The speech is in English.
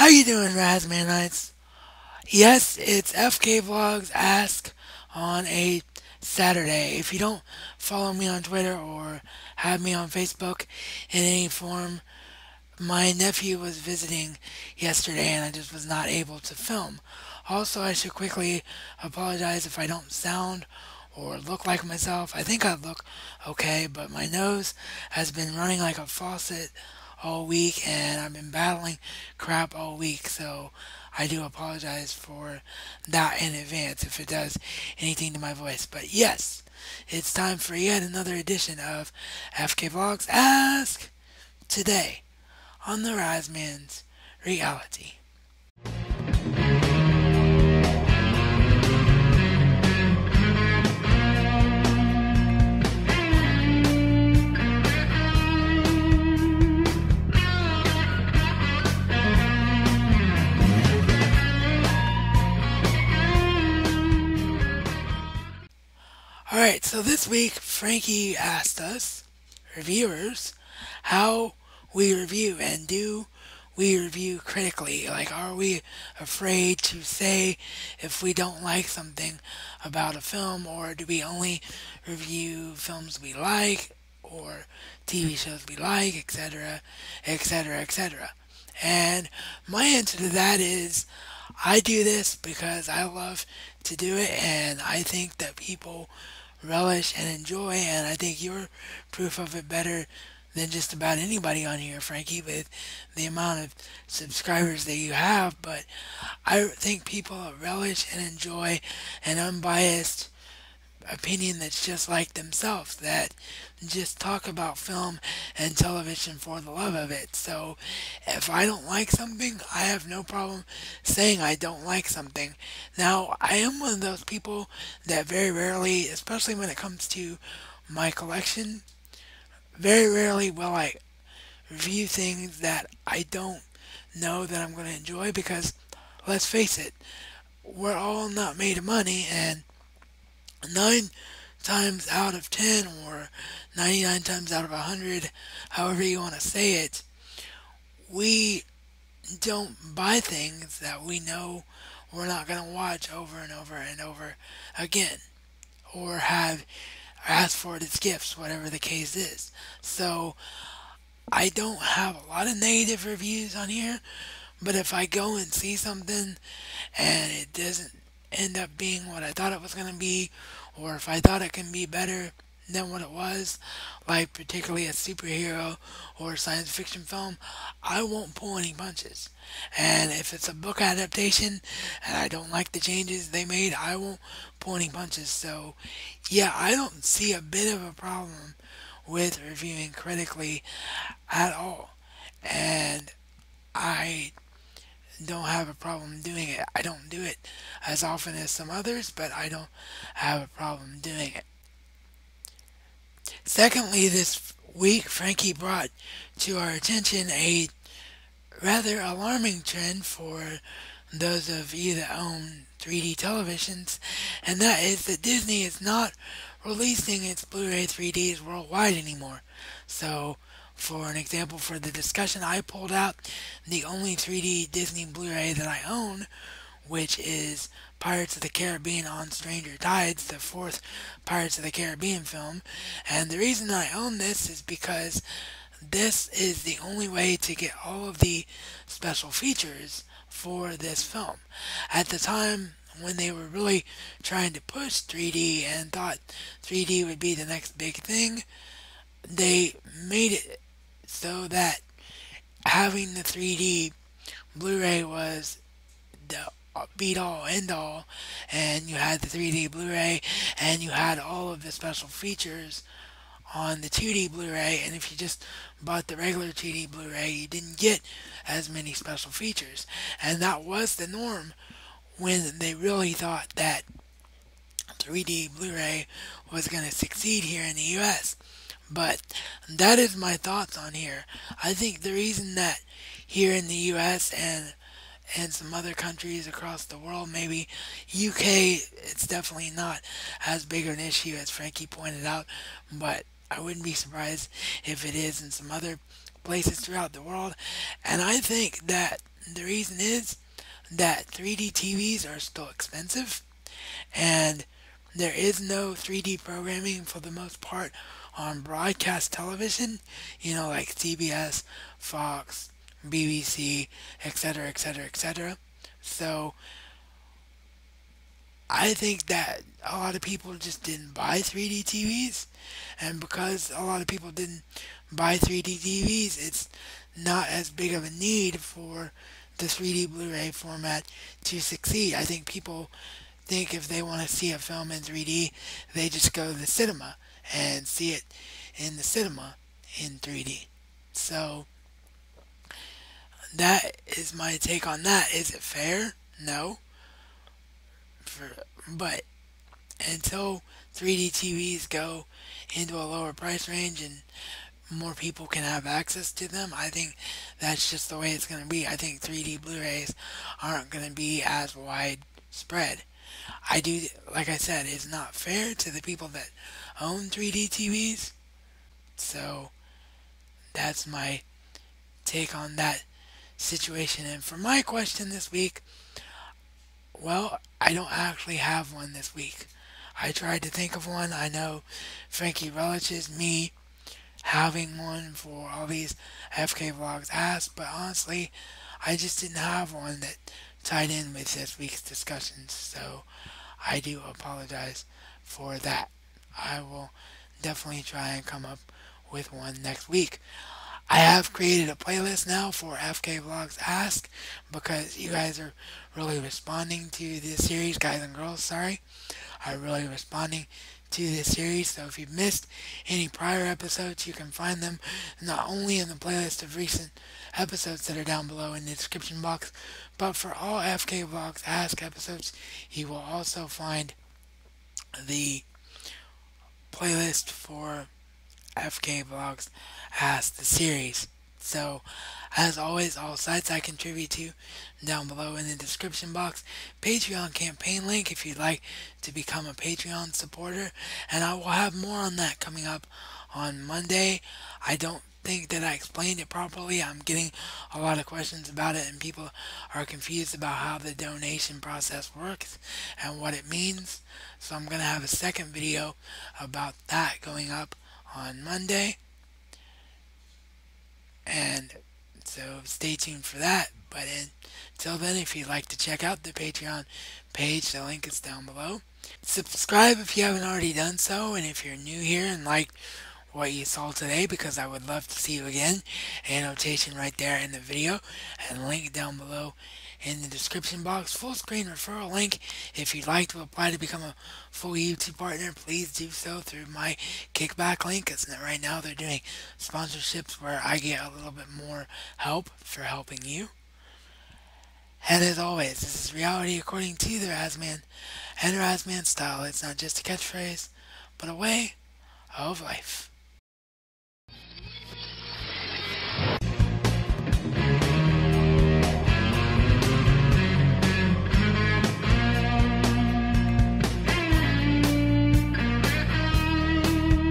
How you doing, Razzmanites? Yes, it's FKVlogs Ask on a Saturday. If you don't follow me on Twitter or have me on Facebook in any form, my nephew was visiting yesterday and I just was not able to film. Also, I should quickly apologize if I don't sound or look like myself. I think I look okay, but my nose has been running like a faucet all week and I've been battling crap all week, so I do apologize for that in advance if it does anything to my voice. But yes, it's time for yet another edition of FK Vlogs Ask today on the Razman's Reality. Alright, so this week Frankie asked us, reviewers, how we review and do we review critically. Like, are we afraid to say if we don't like something about a film, or do we only review films we like or TV shows we like, etc., etc., etc.? And my answer to that is I do this because I love to do it, and I think that people relish and enjoy, and I think you're proof of it better than just about anybody on here, Frankie, with the amount of subscribers that you have. But I think people relish and enjoy an unbiased opinion that's just like themselves, that just talk about film and television for the love of it. So if I don't like something, I have no problem saying I don't like something. Now, I am one of those people that very rarely, especially when it comes to my collection, very rarely will I review things that I don't know that I'm going to enjoy, because let's face it, we're all not made of money, and 9 times out of 10 or 99 times out of 100, however you want to say it, we don't buy things that we know we're not going to watch over and over and over again, or have ask for it as gifts, whatever the case is. So I don't have a lot of negative reviews on here, but if I go and see something and it doesn't end up being what I thought it was going to be, or if I thought it can be better than what it was, like particularly a superhero or science fiction film, I won't pull any punches. And if it's a book adaptation and I don't like the changes they made, I won't pull any punches. So yeah, I don't see a bit of a problem with reviewing critically at all. And I don't have a problem doing it. I don't do it as often as some others, but I don't have a problem doing it. Secondly, this week, Frankie brought to our attention a rather alarming trend for those of you that own 3D televisions, and that is that Disney is not releasing its Blu-ray 3Ds worldwide anymore. So, for an example, for the discussion, I pulled out the only 3D Disney Blu-ray that I own, which is Pirates of the Caribbean on Stranger Tides, the fourth Pirates of the Caribbean film. And the reason I own this is because this is the only way to get all of the special features for this film. At the time when they were really trying to push 3D and thought 3D would be the next big thing, they made it so that having the 3D Blu-ray was the beat all end all, and you had the 3D Blu-ray and you had all of the special features on the 2D Blu-ray, and if you just bought the regular 2D Blu-ray, you didn't get as many special features. And that was the norm when they really thought that 3D Blu-ray was going to succeed here in the US. But that is my thoughts on here. I think the reason that here in the US and some other countries across the world, maybe UK, it's definitely not as big of an issue as Frankie pointed out, but I wouldn't be surprised if it is in some other places throughout the world. And I think that The reason is that 3D TVs are still expensive, and there is no 3D programming for the most part on broadcast television, like CBS, Fox, BBC, etc., etc., etc. So I think that a lot of people just didn't buy 3D TVs, and because a lot of people didn't buy 3D TVs, it's not as big of a need for the 3D Blu-ray format to succeed. I think people think if they want to see a film in 3D, they just go to the cinema and see it in the cinema in 3D. So that is my take on that. Is it fair? No. But until 3D TVs go into a lower price range and more people can have access to them, I think that's just the way it's going to be. I think 3D Blu-rays aren't going to be as widespread. I do, like I said, it's not fair to the people that own 3D TVs. So that's my take on that situation. And for my question this week, well, I don't actually have one this week. I tried to think of one. I know Frankie relishes me having one for all these FK Vlogs asked, but honestly, I just didn't have one that tied in with this week's discussions. So I do apologize for that. I will definitely try and come up with one next week. I have created a playlist now for FK Vlogs Ask because you guys are really responding to this series, guys and girls, sorry, are really responding to this series. So if you've missed any prior episodes, you can find them not only in the playlist of recent episodes that are down below in the description box, but for all FK Vlogs Ask episodes, you will also find the playlist for FK Vlogs Ask the series. So, as always, all sites I contribute to down below in the description box. Patreon campaign link if you'd like to become a Patreon supporter. And I will have more on that coming up on Monday. I don't think that I explained it properly. I'm getting a lot of questions about it, and people are confused about how the donation process works and what it means. So I'm going to have a second video about that going up on Monday. And so stay tuned for that. But until then, if you'd like to check out the Patreon page, the link is down below. Subscribe if you haven't already done so, and if you're new here and like what you saw today, because I would love to see you again. Annotation right there in the video and link down below in the description box. Full screen referral link. If you'd like to apply to become a full YouTube partner, please do so through my kickback link, because right now they're doing sponsorships where I get a little bit more help for helping you. And as always, this is reality according to the Razman and Razman style. It's not just a catchphrase, but a way of life.